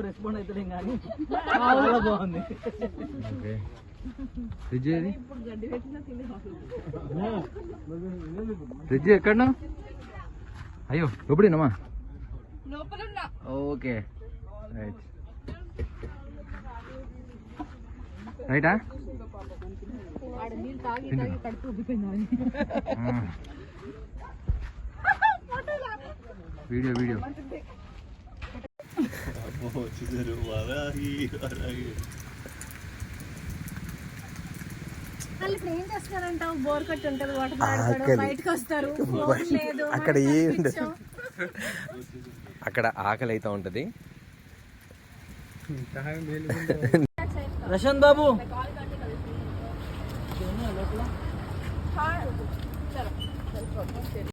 Respond అవుతుంది కానీ చాలా బాగుంది. ఫ్రిడ్జ్ ఎక్కడనా? అయ్యో ఎప్పుడేనమ్మా? ఓకే రైట్ రైటా? వీడియో వీడియో ఏం చేస్తారంటావు? బోర్ కట్ ఉంటుంది, వాటర్ బయటకు వస్తారు, అక్కడ ఏ ఉండదు, అక్కడ ఆకలి అయితే ఉంటది. ప్రశాంత్ బాబు